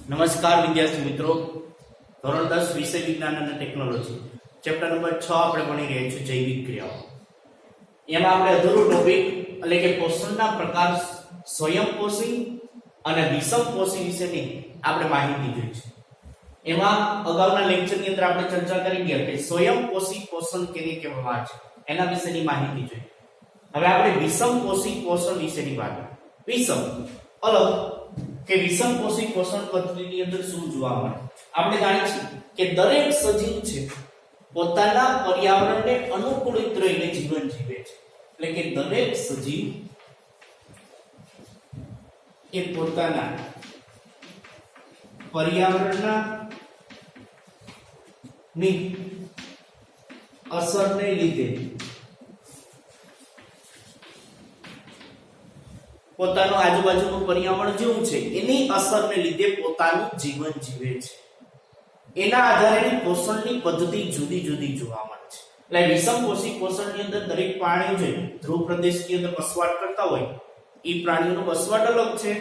નમસ્કાર વિદ્યાર્થી મિત્રો, ધોરણ 10 વિષય વિજ્ઞાન અને ટેકનોલોજી ચેપ્ટર નંબર 6 આપણે ભણી રહ્યા છીએ જૈવિક ક્રિયાઓ. એમાં આપણે અધૂરો ટોપિક એટલે કે પોષણના પ્રકાર સ્વયંપોષી અને વિષમપોષી વિશેની આપણે માહિતી જોઈ છે. એમાં અગાઉના લેક્ચરની અંદર આપણે ચર્ચા કરી ગયા કે સ્વયંપોષી પોષણ કેને કહેવામાં આવે છે એના વિશેની માહિતી જોઈ. હવે આપણે વિષમપોષી પોષણ વિશેની વાત. વિષમ અલગ કે વિષમપોષી પોષણ પદ્ધતિની અંદર શું જોવા મળે? આપણે જાણીએ છીએ કે દરેક સજીવ છે પોતાના પર્યાવરણને અનુકૂળિત રહીને જીવન જીવે છે. એટલે કે દરેક સજીવ એ પોતાના પર્યાવરણના ની અસરને લીધે પોતાનું આજુબાજુનું પર્યાવરણ જેવું છે એની અસરને લીધે પોતાનું જીવન જીવે છે. એના આધારે પોષણની પદ્ધતિ જુદી જુદી જોવા મળે છે. એટલે વિષમપોષી પોષણની અંદર દરેક પ્રાણીઓ છે ધ્રુવ પ્રદેશની અંદર વસવાટ કરતા હોય એ પ્રાણીઓનો વસવાટ અલગ છે.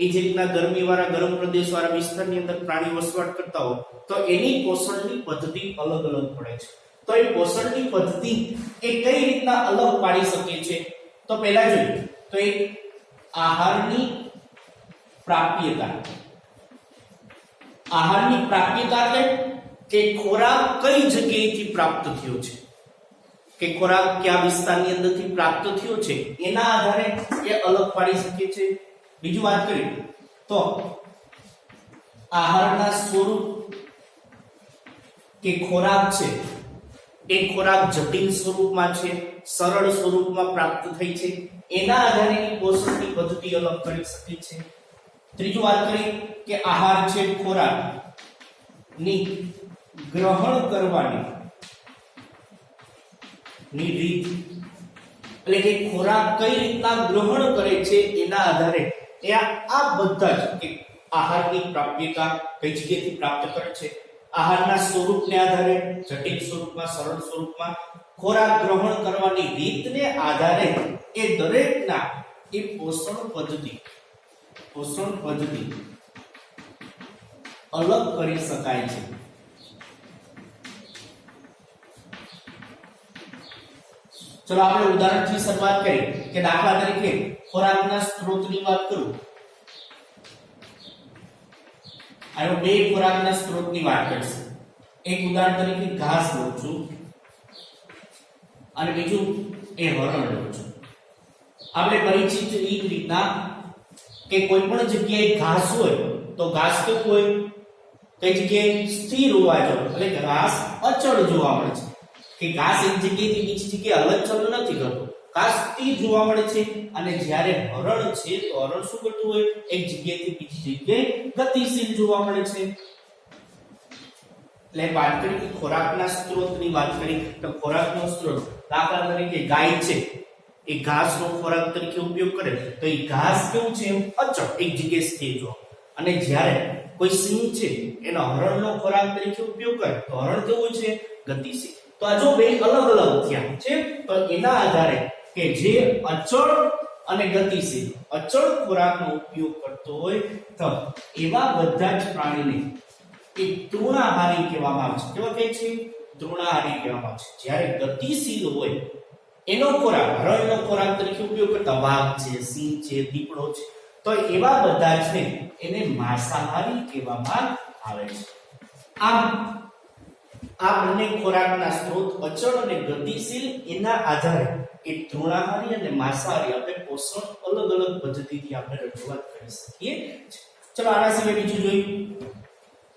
એ જે રીતના ગરમીવાળા ગરમ પ્રદેશવાળા વિસ્તારની અંદર પ્રાણી વસવાટ કરતા હોય તો એની પોષણની પદ્ધતિ અલગ અલગ પડે છે. તો એ પોષણની પદ્ધતિ એ કઈ રીતના અલગ પાડી શકે છે તો પહેલા જોઈએ તો એક આહારની પ્રાપ્યતા. આહારની પ્રાપ્યતા એટલે કે ખોરાક કઈ જગ્યાએથી પ્રાપ્ત થયો છે, કે ખોરાક કયા વિસ્તારની અંદરથી પ્રાપ્ત થયો છે એના આધારે એ અલગ પાડી શકે છે. બીજું વાત કરીએ તો આહારના સ્વરૂપ કે ખોરાક છે એ ખોરાક જટિલ સ્વરૂપમાં છે, સરળ સ્વરૂપમાં પ્રાપ્ત થઈ છે, એના આધારે પોષણની પદ્ધતિ અલગ કરી શકે છે. ત્રીજું વાત કરીએ કે આહાર છે ખોરાક ની ગ્રહણ કરવાની ની રીત, એટલે કે ખોરાક કઈ રીતના ગ્રહણ કરે છે એના આધારે આ બધા જ કે આહારની પ્રાપ્યતા કઈ જગ્યાએથી પ્રાપ્ત કરે છે, આહારના સ્વરૂપને આધારે જટિલ સ્વરૂપમાં, સરળ સ્વરૂપમાં, ખોરાક ગ્રહણ કરવાની રીતને આધારે એ દરેકના એ પોષણ પદ્ધતિ અલગ કરી શકાય છે. ચલો આપણે ઉદાહરણથી શરૂઆત કરીએ કે દાખલા તરીકે ખોરાકના સ્ત્રોતની વાત કરું. આનો બે ખોરાકના સ્ત્રોતની વાત કરીશું. એક ઉદાહરણ તરીકે ઘાસ લઉં છું અને બીજું એ હરણ લઉં છું. આપણે પરિચિત એ રીતના કે કોઈ પણ જગ્યાએ ઘાસ હોય તો ઘાસ કેવું હોય, કઈ જગ્યાએ સ્થિર હોવા જોઈએ, એટલે ઘાસ અચળ જોવા મળે છે. કે ઘાસ એક જગ્યાએથી બીજી જગ્યાએ હલનચલન નથી કરતો, ઘાસ સ્થિર જોવા મળે છે. અને જ્યારે હરણ છે તો હરણ શું કરતું હોય, એક જગ્યાએથી બીજી જગ્યાએ ગતિશીલ જોવા મળે છે. એટલે વાત કરી કે ખોરાકના સ્ત્રોતની વાત કરી તો ખોરાકનો સ્ત્રોત દાખલા તરીકે ગાય છે એ ઘાસનો ખોરાક તરીકે ઉપયોગ કરે તો એ ઘાસ કેવું છે, અચળ એક જગ્યાએ સ્થિર જોવા. અને જ્યારે કોઈ સિંહ છે એનો હરણનો ખોરાક તરીકે ઉપયોગ કરે તો હરણ કેવું છે, ગતિશીલ. તો આ જો બે અલગ અલગ થયા છે તો એના આધારે કે જે અચળ અને ગતિશીલ અચળ ખોરાકનો ઉપયોગ કરતો હોય તો એવા બધા જ પ્રાણીને એ તૃણાહારી કહેવામાં આવે છે. કેવા કહે છે, તૃણાહારી કહેવામાં આવે છે. જ્યારે ગતિશીલ હોય એનો ખોરાક હરણનો ખોરાક તરીકે ઉપયોગ કરતા વાઘ છે, સિંહ છે, દીપડો છે તો એવા બધા જ ને એને માંસાહારી કહેવામાં આવે છે. આમ આ બંને ખોરાકના સ્ત્રોત અચળ અને ગતિશીલ એના આધારે એ તૃણાહારી અને માંસાહારી આપણે પોષણ અલગ અલગ પદ્ધતિથી આપણે રજૂઆત કરી શકીએ છીએ. ચલો આના સિવાય બીજું જોઈએ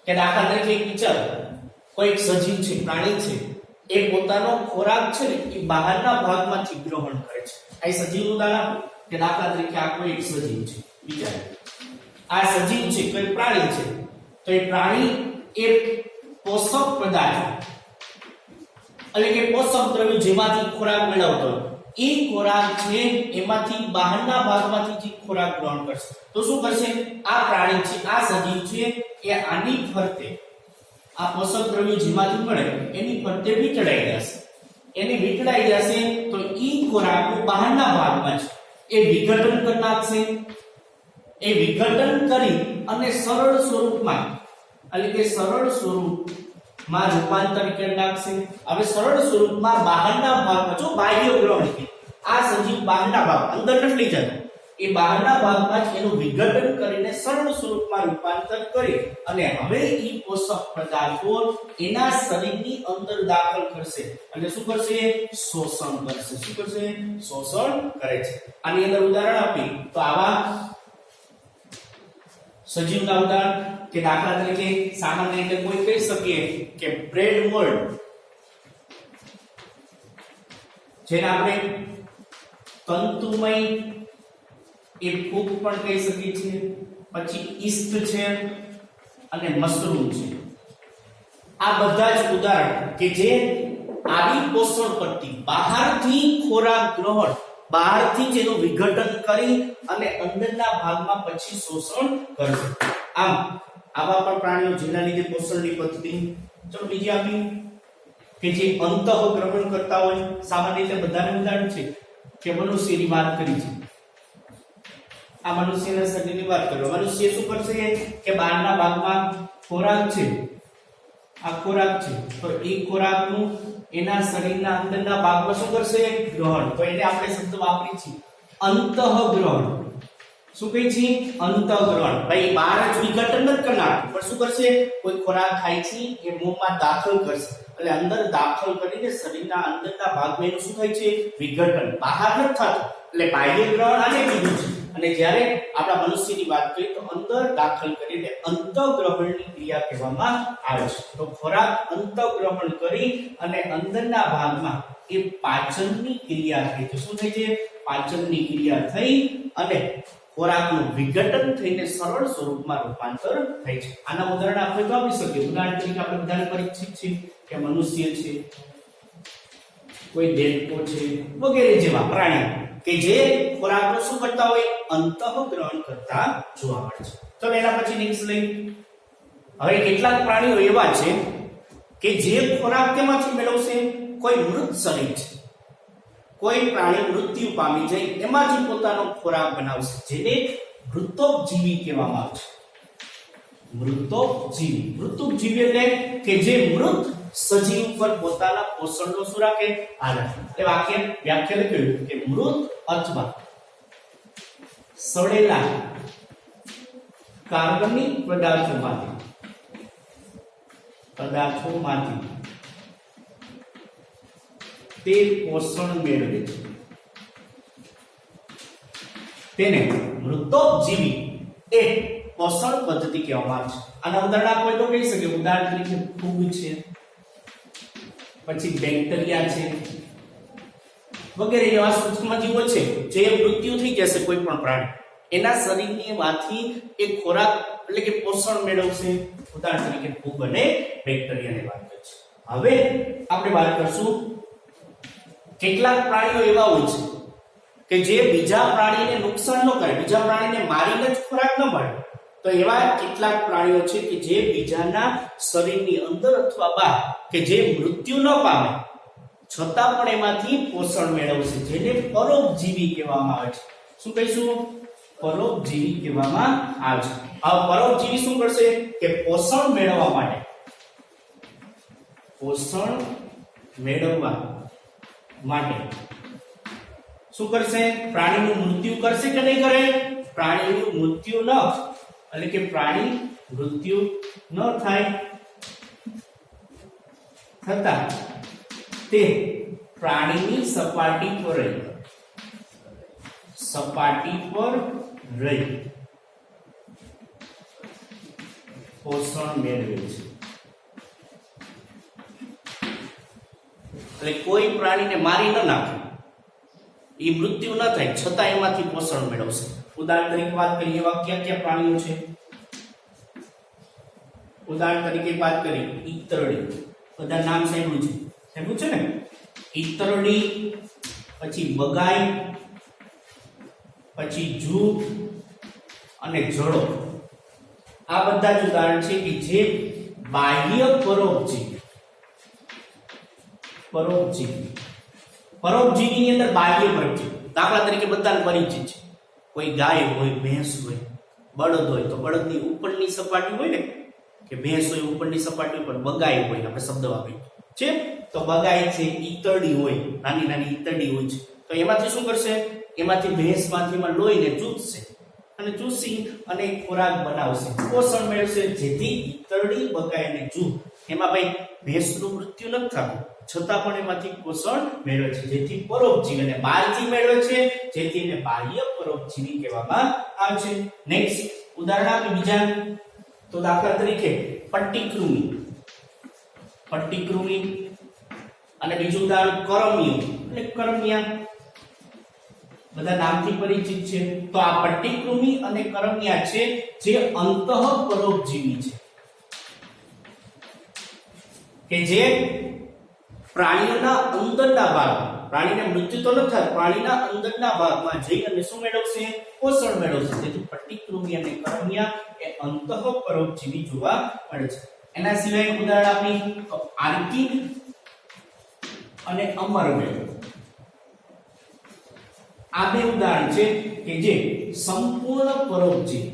કે દાખલા તરીકે એક વિચાર, કોઈ સજીવ છે, પ્રાણી છે એ પોતાનો ખોરાક છે ને એ બહારના ભાગમાંથી ગ્રહણ કરે છે. આ સજીવનું ઉદાહરણ આપો કે દાખલા તરીકે આ કોઈ એક સજીવ છે. વિચાર, આ સજીવ છે, કોઈ પ્રાણી છે તો એ પ્રાણી એ પોષક પદાર્થ એટલે કે પોષક દ્રવ્ય જેમાંથી ખોરાક મેળવતો હોય એ ખોરાક છે એમાંથી બહારના ભાગમાંથી જે ખોરાક ગ્રહણ કરશે તો શું કરશે, આ પ્રાણી છે, આ સજીવ છે એ આની ફરતે આ પોષક દ્રવ્ય જેમાંથી મળે એની ફરતે વીંટળાઈ જશે. એને વીંટળાઈ જશે તો ઈ ખોરાક બહારના ભાગમાં છે એ વિઘટન કરી નાખશે. એ વિઘટન કરી અને સરળ સ્વરૂપમાં એટલે કે સરળ સ્વરૂપમાં રૂપાંતરિત કરી નાખશે. હવે સરળ સ્વરૂપમાં બહારના ભાગમાં જો બાહ્ય ગ્રહણ છે આ સજીવ બહારના ભાગ અંદર નથી લઈ જતો એ બહારના ભાગમાં જ એનું વિઘટન કરીને સરળ સ્વરૂપમાં રૂપાંતર કરી અને હવે ઈ પોષક પદાર્થો એના શરીરની અંદર દાખલ કરશે અને શું કરશે શોષણ કરશે. શું કરશે શોષણ કરે છે. આની અંદર ઉદાહરણ આપી તો આવા સજીવના ઉદાહરણ કે દાખલા તરીકે સામાન્ય રીતે કોઈ કહી શકીએ કે બ્રેડ મોલ્ડ જેને આપણે તંતુમય એ ફૂગ પણ કહી શકીએ છીએ. પછી ઈસ્ટ છે અને મશરૂમ છે. આ બધા જ ઉદાહરણ કે જે આવી પોષણ પટ્ટી બહારથી ખોરાક ગ્રહણ બહારથી જ એનું વિઘટન કરી અને અંદરના ભાગમાં પછી શોષણ કરશે. આમ આવા પણ પ્રાણીઓ જેના લીધે પોષણની પદ્ધતિ ચલો બીજી આપી કે જે અંતઃગ્રહણ કરતા હોય સામાન્ય રીતે બધાને ઉદાહરણ છે કે મનુષ્યની વાત કરી છે. આ મનુષ્યના શરીરની વાત કરો. મનુષ્ય શું કરશે કે બહારના ભાગમાં ખોરાક છે આ ખોરાક છે તો એ ખોરાકનું એના શરીરના અંદરના ભાગમાં શું કરશે ગ્રહણ. તો એને આપણે શબ્દ વાપરી છે અંતઃગ્રહણ. શું કહે છે અંતઃગ્રહણ. ભાઈ બહાર જ વિઘટન નથી કરનાર પણ શું કરશે કોઈ ખોરાક ખાય છે એ મોંમાં દાખલ કરશે એટલે અંદર દાખલ કરીને શરીરના અંદરના ભાગમાં એનું શું થાય છે વિઘટન. બહાર નથી થતું એટલે બાહ્ય ગ્રહણ આને કીધું છે. અને જ્યારે આપણા મનુષ્યની વાત કરીએ તો અંદર દાખલ કરીને અંતઃગ્રહણની ક્રિયા કહેવામાં આવે છે. તો ખોરાક અંતઃગ્રહણ કરી અને અંદરના ભાગમાં એ પાચનની ક્રિયા થઈ છે. શું થઈ છે પાચનની ક્રિયા થઈ અને ખોરાકનું વિઘટન થઈને સરળ સ્વરૂપમાં રૂપાંતર થાય છે. આના ઉદાહરણ આપણે તો આપી શકીએ. ઉદાહરણ તરીકે આપણે બધાને પરિચિત છીએ કે મનુષ્ય છે કોઈ દેડકો છે વગેરે જેવા પ્રાણીઓ કે જે ખોરાકનો શું કરતા હોય અંતઃગ્રહણ કરતા જોવા મળે છે. ચલો એના પછી નેક્સ્ટ લઈ. હવે કેટલાક પ્રાણીઓ એવા છે કે જે ખોરાક કેમાંથી મેળવશે કોઈ મૃત શરીર છે કોઈ પ્રાણી મૃત્યુ પામી જાય એમાંથી પોતાનો ખોરાક બનાવશે જેને મૃતોપજીવી કહેવામાં આવે છે. મૃતોપજીવી. મૃતોપજીવી એટલે કે જે મૃત સજીવ પર પોતાના પોષણનો શું રાખે આધાર. એટલે વ્યાખ્યા લખ્યું કે મૃત અથવા સડેલા કાર્બનિક પદાર્થોમાંથી તે પોષણ મેળવે છે તેને મૃતોપજીવી એ પોષણ પદ્ધતિ કહેવામાં આવે છે. આના ઉદાહરણ આપણે તો કહી શકીએ. ઉદાહરણ તરીકે ફૂગ છે પછી બેક્ટેરિયા છે વગેરે એવા સૂક્ષ્મજીવો છે જે મૃત્યુ થઈ જશે કોઈ પણ પ્રાણી એના શરીરની માંથી એક ખોરાક એટલે કે પોષણ મેળવશે. ઉદાહરણ તરીકે ફૂગ અને બેક્ટેરિયાની વાત કરીએ. હવે આપણે વાત કરશું કેટલાક પ્રાણીઓ એવા હોય છે કે જે બીજા પ્રાણીને નુકસાન ન કરે બીજા પ્રાણીને મારીને જ ખોરાક ન મળે. તો એવા કેટલાક પ્રાણીઓ છે કે જે બીજાના શરીરની અંદર અથવા બહાર કે જે મૃત્યુ ન પામે છતાં પણ એમાંથી પોષણ મેળવશે જેને પરોપજીવી કહેવામાં આવે છે. શું કહીશું પરોપજીવી કહેવામાં આવે છે. આ પરોપજીવી શું કરશે કે પોષણ મેળવવા માટે શું કરશે પ્રાણીનું મૃત્યુ કરશે કે નહીં કરે. પ્રાણીનું મૃત્યુ ન એટલે કે પ્રાણી મૃત્યુ ન થાય છતાં તે પ્રાણીની સપાટી પર રહી પોષણ મેળવે છે. એટલે કોઈ પ્રાણીને મારી ન નાખે એ મૃત્યુ ન થાય છતાં એમાંથી પોષણ મેળવશે. ઉદાહરણ તરીકે વાત કરીએ એવા કયા પ્રાણીઓ છે. ઉદાહરણ તરીકે વાત કરીએ ઈતરડી. બધા નામ સાંભળ્યું છે ને. ઈતરડી પછી બગાઈ પછી જૂ અને જળો આ બધા જ ઉદાહરણ છે કે જે બાહ્ય પરોપજીવીની અંદર બાહ્ય પરોપજીવી. દાખલા તરીકે બધાને પરિચિત છે કોઈ ગાય હોય ભેંસ હોય બળદ હોય તો બળદની ઉપરની સપાટી હોય ને, કે ભેંસ હોય ઉપરની સપાટી પર બગાઈ હોય, આપણે શબ્દ વાપરીએ છે તો બગાઈ છે ઈતરડી હોય, નાની નાની ઈતરડી હોય છે. તો એમાંથી શું કરશે, એમાંથી ભેંસમાંથીમાં લોહીને ચૂસશે અને ચૂસી અને ખોરાક બનાવશે, પોષણ મેળવશે, જેથી ઈતરડી બગાઈને જૂ. એમાં ભાઈ ભેંસનું મૃત્યુ નથી થતું, છતાં પણ એમાંથી પોષણ મેળવે છે, જેથી પરોપજીવી, અને બહારથી મેળવે છે જેથી એને બાહ્ય પરોપજીવી કહેવામાં આવે છે. નેક્સ્ટ ઉદાહરણ આપી બીજા, તો દાખલા તરીકે પટ્ટીકૃમિ, પટ્ટીકૃમિ, અને બીજું ઉદાહરણ કરમિયું એટલે કરમિયા, બધા નામથી પરિચિત છે. તો આ પટ્ટીકૃમિ અને કરમિયા છે જે અંતઃપરોપજીવી છે, કે જે પ્રાણીઓના અંદરના ભાગમાં, પ્રાણીને મૃત્યુ તો ન થાય, પ્રાણીના અંદરના ભાગમાં જઈ અને શું મેળવશે, પોષણ મેળવશે. તેથી પટ્ટીકૃમિ અને કરમિયા એ અંતઃપરોપજીવી જોવા મળે છે. એના સિવાય ઉદાહરણ આપી તો આર્કિડ અને અમરવેલ, આ બે ઉદાહરણ છે કે જે સંપૂર્ણ પરોપજીવી,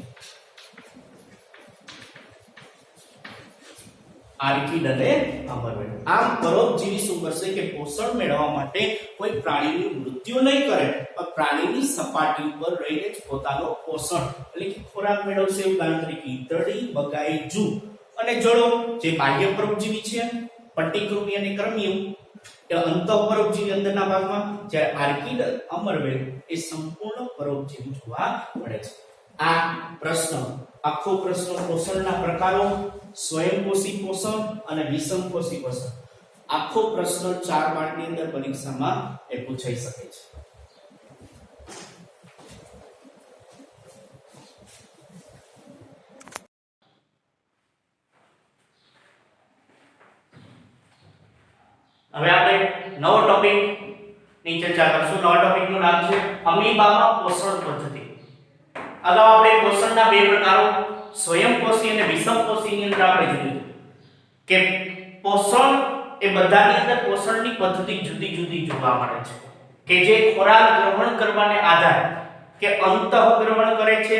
આર્કિડ અને અમરવેલ. આમ પરોપજીવી શું કરશે કે પોષણ મેળવવા માટે કોઈ પ્રાણીનું મૃત્યુ નહીં કરે, પણ પ્રાણીની સપાટી ઉપર રહીને જ પોતાનો પોષણ એટલે કે ખોરાક મેળવશે. ઉદાહરણ તરીકે ઈતરડી, બગાઈ, જૂ અને જળો જે બાહ્ય પરોપજીવી છે, પટ્ટીકૃમિ અને કરમિયું એ અંતઃપરોપજીવી અંદરના ભાગમાં, જ્યારે આર્કિડ, અમરવેલ એ સંપૂર્ણ પરોપજીવી જોવા મળે છે. આ પ્રશ્ન, આખો પ્રશ્ન પોષણના પ્રકારો, સ્વયંપોષી પોષણ અને વિષમપોષી પોષણ, આખો પ્રશ્ન 4 માર્કની અંદર પરીક્ષામાં એ પૂછાઈ શકે છે. હવે આપણે નવો ટોપિક ની ચર્ચા કરશું. નવા ટોપિકનું નામ છે અમીબામાં પોષણ પદ્ધતિ. અગાઉ આપણે પોષણના બે પ્રકારો સ્વયંપોષી અને વિષમપોષી ની અંદર આપણે જોયું કે પોષણ એ બધાની અંદર પોષણની પદ્ધતિ જુદી જુદી જોવા મળે છે, કે જે ખોરાક ગ્રહણ કરવાને આધારે કે અંતઃગ્રહણ કરે છે,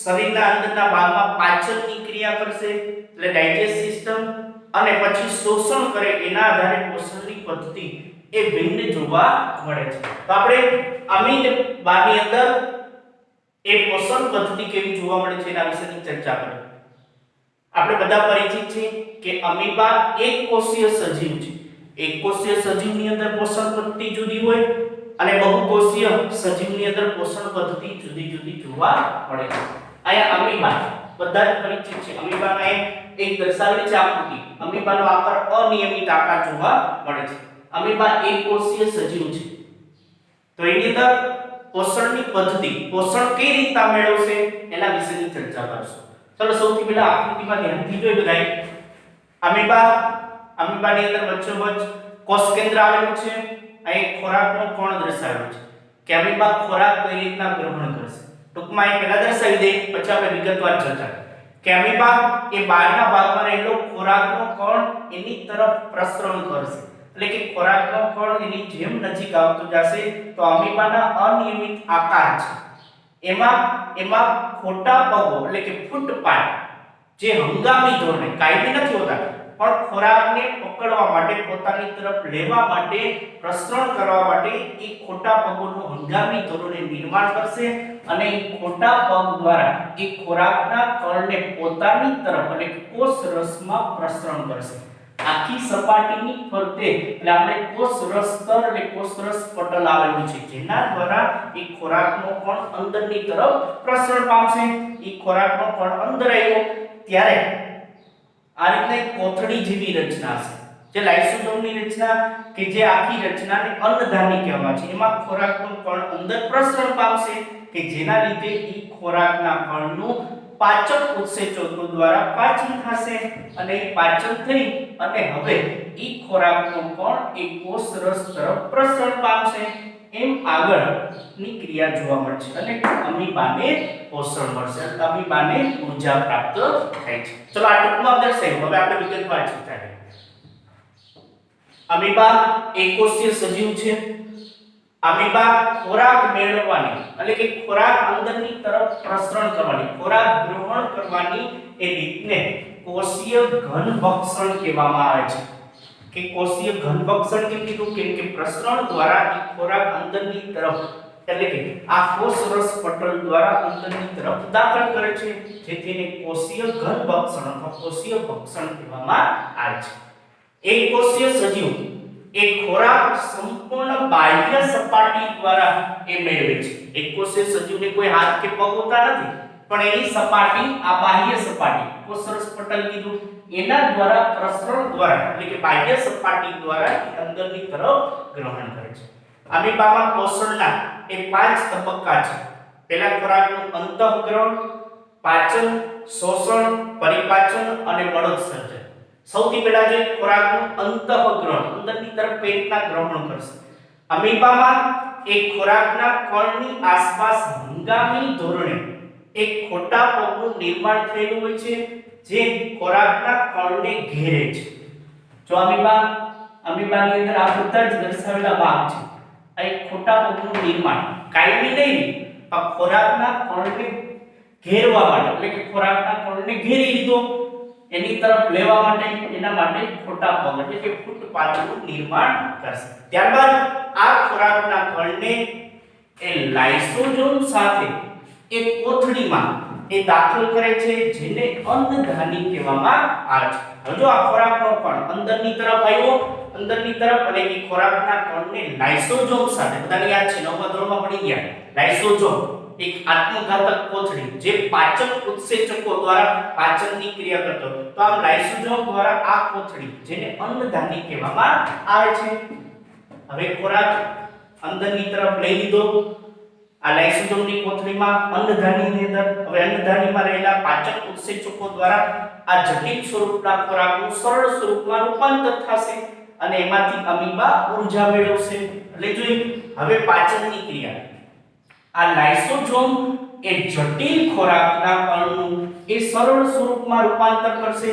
શરીરના અંદરના ભાગમાં પાચનની ક્રિયા કરશે એટલે ડાઇજેસ્ટ સિસ્ટમ, અને પછી શોષણ કરે, એના આધારે પોષણની પદ્ધતિ એ ભિન્ન જોવા મળે છે. તો આપણે અમીબાની અંદર એ પોષણ પદ્ધતિ કેવી જોવા મળે છે એના વિશેની ચર્ચા કરીએ. આપણે બધા પરિચિત છીએ કે અમીબા એક કોષીય સજીવ છે. એક કોષીય સજીવની અંદર પોષણ પદ્ધતિ જુદી હોય અને બહુકોષીય સજીવની અંદર પોષણ પદ્ધતિ જુદી જુદી જોવા મળે છે. અહીંયા અમીબા બધા જ પરિચિત છે. અમીબાના એક દર્શાવેલી છે આકૃતિ. અમીબાનો આકાર અનિયમિત આકાર જોવા મળે છે. અમીબા એક કોષીય સજીવ છે. તો એની અંદર પોષણની પદ્ધતિ, પોષણ કઈ રીતે મેળવશે એના વિશેની ચર્ચા કરશું. ચલો સૌથી પહેલા આકૃતિમાં ધ્યાનથી જોઈ બધાય. અમીબાની અંદર વચ્ચોવચ્ચ કોષ કેન્દ્ર આવેલું છે. અહીં ખોરાકનો કોણ દર્શાવેલો છે કે અમીબા ખોરાક કઈ રીતના ગ્રહણ કરશે. ટૂંકમાં એ પહેલા દર્શાવી દે, પછી આપણે વિગતવાર ચર્ચા કે અમીબા એ બહારના ભાગમાં રહેલો ખોરાકનો કણ એની તરફ પ્રસરણ કરશે, એટલે કે ખોરાકનો કણ એની જેમ નજીક આવતો જશે તો અમીબાના અનિયમિત આકાર છે. એમાં ખોટા પગો એટલે કે ફૂટપાથ જે હંગામી ધોરણે કાયમી નથી હોતા, પણ ખોરાકને પકડવા માટે, પોતાની તરફ લેવા માટે, પ્રસરણ કરવા માટે એ ખોટા પગોનું હંગામી ધોરણે નિર્માણ કરશે અને એ ખોટા પગ દ્વારા એ ખોરાકના કણને પોતાની તરફ એટલે કોષ રસમાં પ્રસરણ કરશે. આખી સપાટીની ફરતે એટલે આપણે કોષ રસ સ્તર એટલે કોષ રસ પટલ આવેલું છે, જેના દ્વારા એ ખોરાકનો કણ અંદરની તરફ પ્રસરણ પામશે. એ ખોરાકનો કણ અંદર આવ્યો ત્યારે આ રીતના એક કોથળી જેવી રચના છે, જે લાઇસોસોમની રચના કે જે આખી રચનાને અન્નધાની કહેવામાં છે. એમાં ખોરાકનો કણ અંદર પ્રસરણ પામશે કે જેના લીધે એ ખોરાકના કણનું પાચક ઉત્સેચકો દ્વારા પાચન થશે અને પાચન થઈ અને હવે એ ખોરાકનો કણ એ કોષ રસ તરફ પ્રસરણ પામશે. એમ આગળની ક્રિયા જોવા મળશે અને અમીબાને પોષણ મળશે, અમીબાને ઊર્જા પ્રાપ્ત થાય છે. ચલો આ ટૂંકમાં દર્શાવ્યું. હવે આપણે વિગતવાર ચર્ચા કરીએ. અમીબા એકકોષીય સજીવ છે. અમીબા ખોરાક મેળવવાની એટલે કે ખોરાક અંદરની તરફ પ્રસરણ કરવાની, ખોરાક ગ્રહણ કરવાની એ રીતને કોષીય ઘન ભક્ષણ કહેવામાં આવે છે. કે કોષીય ઘન ભક્ષણ કેમ કીધું? કેમ કે પ્રસરણ દ્વારા એ ખોરાક અંદરની તરફ એટલે કે આ કોષરસ પટલ દ્વારા અંદરની તરફ દાખલ કરે છે, જેથી એને કોષીય ઘન ભક્ષણ અથવા કોષીય ભક્ષણ કહેવામાં આવે છે. એક કોષીય સજીવ એ ખોરાક સંપૂર્ણ બાહ્ય સપાટી દ્વારા એ મેળવે છે. એક કોષીય સજીવને કોઈ હાથ કે પગ હોતા નથી, પણ એની સપાટી આ બાહ્ય સપાટી કોષરસ પટલ કીધું એના દ્વારા પ્રસરણ દ્વારા એટલે કે બાહ્ય સપાટી દ્વારા અંદરની તરફ ગ્રહણ કરે છે. અમીબામાં પોષણના એ 5 તબક્કા છે. પહેલા ખોરાકનું અંતઃગ્રહણ, પાચન, શોષણ, પરિપાચન અને મળોત્સર્જન. સૌથી પહેલા જે ખોરાકનું અંતઃગ્રહણ અંદરની તરફ પેટના ગ્રહણ કરશે. અમીબામાં એક ખોરાકના કણની આસપાસ હંગામી ધોરણે એક ખોટા પગનું નિર્માણ થયેલું હોય છે, જે ખોરાકના કણને ઘેરે છે. જો અમીબાની અંદર આ બધા જ દર્શાવેલા ભાગ છે. આ એક ખોટા પગનું નિર્માણ કાયમી નહીં, પણ ખોરાકના કણને ઘેરવા માટે એટલે કે ખોરાકના કણને ઘેરી લીધો એની તરફ લેવા માટે એના માટે ખોટા પગ એટલે કે ફૂટપાથનું નિર્માણ કરશે. ત્યારબાદ આ ખોરાકના કણને એ લાઇસોસોમ સાથે એક કોથળીમાં એ દાખલ કરે છે, જેને અન્નધાની કહેવામાં આવે છે. હવે જો આ ખોરાકનો કણ અંદરની તરફ આવ્યો, અંદરની તરફ અને એ ખોરાકના કણને લાઇસોસોમ સાથે બધાને યાદ છે, નવમા ધોરણમાં ભણી ગયા. લાઇસોસોમ એક આત્મઘાતક કોથળી જે પાચન ઉત્સેચકો દ્વારા પાચનની ક્રિયા કરતો. તો આમ લાઇસોસોમ દ્વારા આ કોથળી જેને અન્નધાની કહેવામાં આવે છે. હવે ખોરાક અંદરની તરફ લઈ લીધો આ લાઇસોસોમની કોથળીમાં અન્નધાનીની અંદર. હવે અન્નધાનીમાં રહેલા પાચક ઉત્સેચકો દ્વારા આ જટિલ સ્વરૂપના ખોરાકનું સરળ સ્વરૂપમાં રૂપાંતર થશે અને એમાંથી અમીબા ઊર્જા મેળવશે. એટલે જોઈએ હવે પાચનની ક્રિયા. આ લાઇસોસોમ એ જટિલ ખોરાકના કણનું એ સરળ સ્વરૂપમાં રૂપાંતર કરશે.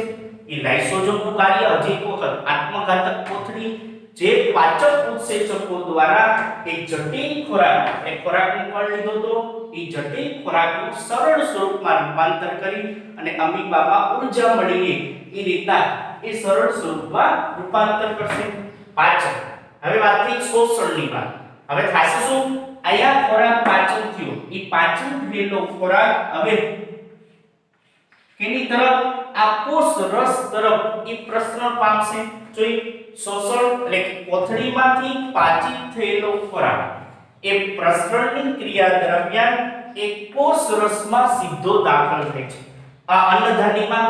એ લાઇસોસોમનું કાર્ય હજી એક વખત આત્મઘાતક કોથળી જે પાચક ઉત્સેચકો દ્વારા એક જટિલ ખોરાક એ ખોરાકનું કણ લીધો તો એ જટિલ ખોરાકનું સરળ સ્વરૂપમાં રૂપાંતર કરી અને અમીબામાં ઊર્જા મળી એ રીતના એ સરળ સ્વરૂપમાં રૂપાંતર કરશે. પાચન. હવે વાત થઈ શોષણની વાત. હવે થાશે શું? આયા ખોરાક પાચન થયો. એ પાચન થયેલો ખોરાક હવે કેની તરફ? આ કોષ રસ તરફ એ પ્રસરણ પામશે. જોઈ શોષણ એટલે કે કોથળીમાંથી પાચિત થયેલો ખોરાક એ પ્રસરણની ક્રિયા દરમિયાન એક કોષ રસમાં સીધો દાખલ થાય છે. આ અન્નધાનીમાં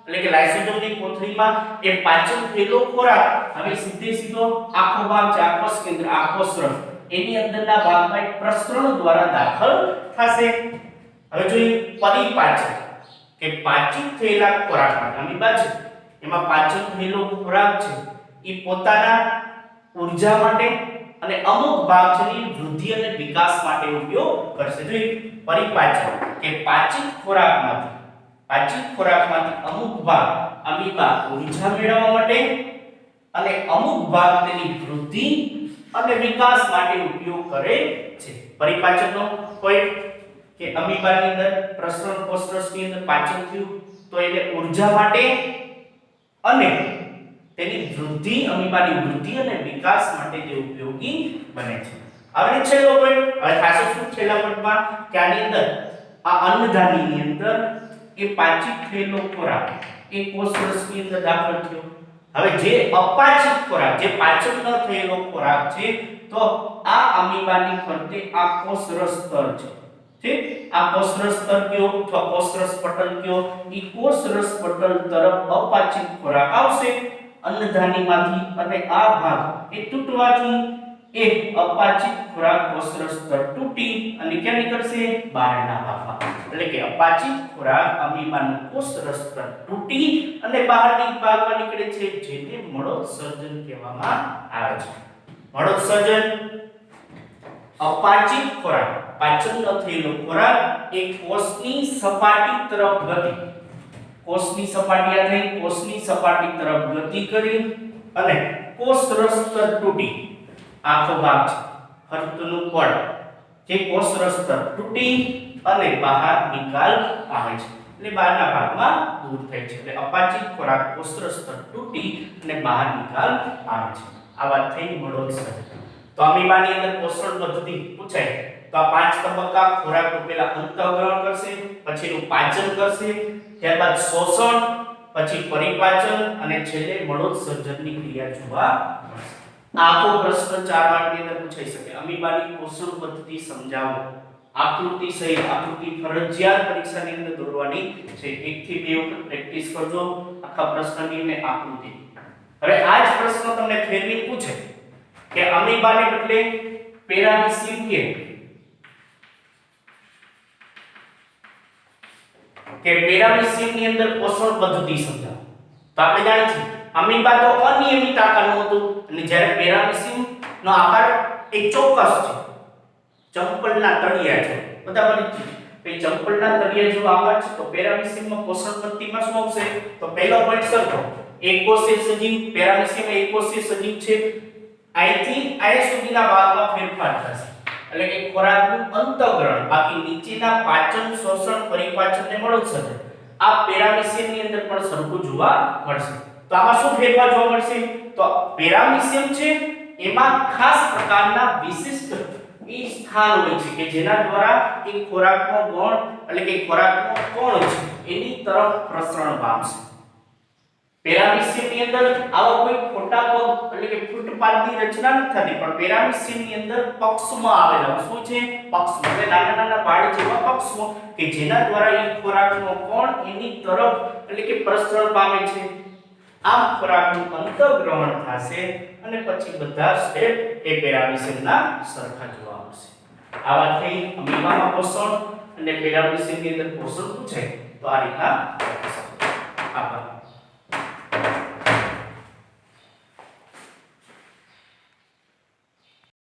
એટલે કે લાઇસોસોમની કોથળીમાં એ પાચન થયેલો ખોરાક હવે સીધો આખો ભાગ છે, આખો કેન્દ્ર, આખો રસ એની અંદરના ભાગમાં એક પ્રસરણ દ્વારા દાખલ થશે. હવે જોઈએ પરિપાચન કે પાચિત થયેલા ખોરાકમાં અમીબા છે એમાં પાચન થયેલો ખોરાક છે એ પોતાના ઊર્જા માટે અને અમુક ભાગ છે વૃદ્ધિ અને વિકાસ માટે ઉપયોગ કરશે. જોઈએ પરિપાચન કે પાચિત ખોરાકમાંથી અમુક ભાગ અમીબા ઊર્જા મેળવવા માટે અને અમુક ભાગ તેની વૃદ્ધિ અને વિકાસ માટે ઉપયોગ કરે છે. પરિપાચનનો પોઈન્ટ કે અમીબાની અંદર પ્રસરણ કોષરસની અંદર પાચન થયું તો એને ઊર્જા માટે અને તેની વૃદ્ધિ અમીબાની વૃદ્ધિ અને વિકાસ માટે જે ઉપયોગી બને છે. હવે છેલ્લો પોઈન્ટ હવે ખાસ શું છેલ્લા પોઈન્ટમાં કે આની અંદર આ અન્નધાનીની અંદર એ પાચિત થયેલો ખોરાક એ કોષરસની અંદર દાખલ થયો. હવે જે અપાચિત ખોરાક જે પાચન ન થયેલો ખોરાક છે તો આ અમીબાની ફરતે આ કોષરસ સ્તર છે. ઠીક, આ કોષરસ સ્તર કયો અથવા કોષરસ પટલ કયો? ઈ કોષરસ પટલ તરફ અપાચિત ખોરાક આવશે અન્નધાનીમાંથી અને આ ભાગ એ તૂટવાથી એ અપાચિત ખોરાક કોષરસ સ્તર તૂટી અને ક્યાં નીકળશે? બહારના ભાગમાં. એટલે કે અપાચિત ખોરાક અમીબાનું કોષરસ સ્તર તૂટી અને બહારની ભાગમાં નીકળે છે, જેને મળોત્સર્જન કહેવામાં આવે છે. મળોત્સર્જન અપાચિત ખોરાક પાચન ન થયેલો ખોરાક એ કોષની સપાટી તરફ ગતિ કોષની સપાટી આ થઈ કોષની સપાટી તરફ ગતિ કરી અને કોષરસ સ્તર તૂટી આખો ભાગ છે. ફરતનું પડ જે કોષરસ સ્તર તૂટી અને બહાર નિકાલ આવે છે એટલે બહારના ભાગમાં દૂર થાય છે એટલે અપાચિત ખોરાક કોષરસ સ્તર તૂટી અને બહાર નિકાલ આવે છે આ વાત થઈ મળોત્સર્જન તો અમીબાની અંદર પોષણ પદ્ધતિ પૂછાય તો આ 5 તબક્કા ખોરાકનું પહેલા અંતઃગ્રહણ કરશે પછીનું પાચન કરશે ત્યારબાદ શોષણ પછી પરિપાચન અને છેલ્લે મળોત્સર્જનની ક્રિયા જોવા મળશે આખો પ્રશ્ન 4 માર્કની અંદર પૂછાઈ શકે અમીબાની પોષણ પદ્ધતિ સમજાવો આકૃતિ સહિત આકૃતિ ફરજિયાત પરીક્ષાની અંદર દોરવાની છે 1 થી 2 વખત પ્રેક્ટિસ કરજો આખા પ્રશ્નની અને આકૃતિ હવે આ જ પ્રશ્ન તમને ફેરવી પૂછે કે અમીબાને બદલે પેરામીસિયમ કે પેરામીસિયમ ની અંદર પોષણ પદ્ધતિ સમજાવો તો આપણે જાણીએ છીએ અમીબા તો અનિયમિત આકારનું હતું અને જ્યારે પેરામીસિયમ નો આકાર એક ચોક્કસ છે ચંપલના તળિયા છે બધા પરિચિત છે ચંપલના તળિયા જેવો આકાર છે તો પેરામીસિયમમાં પોષણ પદ્ધતિમાં શું આવશે તો પહેલો પોઈન્ટ સરખો એકકોષીય સજીવ પેરામીસિયમ એકકોષીય સજીવ છે અહીંથી આ સુધીના ભાગમાં ફેરફાર થશે એટલે કે ખોરાકનું અંતઃગ્રહણ બાકી નીચેના પાચન શોષણ પરિપાચન ને મળોત્સર્જન આ પેરામીસિયમ ની અંદર પણ સરખું જોવા મળશે તો આમાં શું ફેરફાર જોવા મળશે તો પેરામીસિયમ છે એમાં ખાસ પ્રકારના વિશિષ્ટ એ સ્થાન હોય છે કે જેના દ્વારા એ ખોરાકનો ગણ એટલે કે ખોરાકનો કણ છે એની તરફ પ્રસરણ પામશે પેરામીસિયમ ની અંદર આવા કોઈ ખોટા પગ એટલે કે ફૂટપાથની રચના નથી થતી પણ પેરામીસિયમ ની અંદર પક્ષમાં આવેલા શું છે પક્ષમાં એટલે નાના નાના વાડ જેવા પક્ષો કે જેના દ્વારા એ ખોરાકનો કણ એની તરફ એટલે કે પ્રસરણ પામે છે આમ ખોરાકનું અંતઃગ્રહણ થશે અને પછી બધા સ્ટેપ એ પેરામીસિયમના સરખા જોવા મળશે આ વાત થઈ અમીબામાં પોષણ અને પેરામીસિયમ ની અંદર પોષણ પૂછે તો આ રીતના આભાર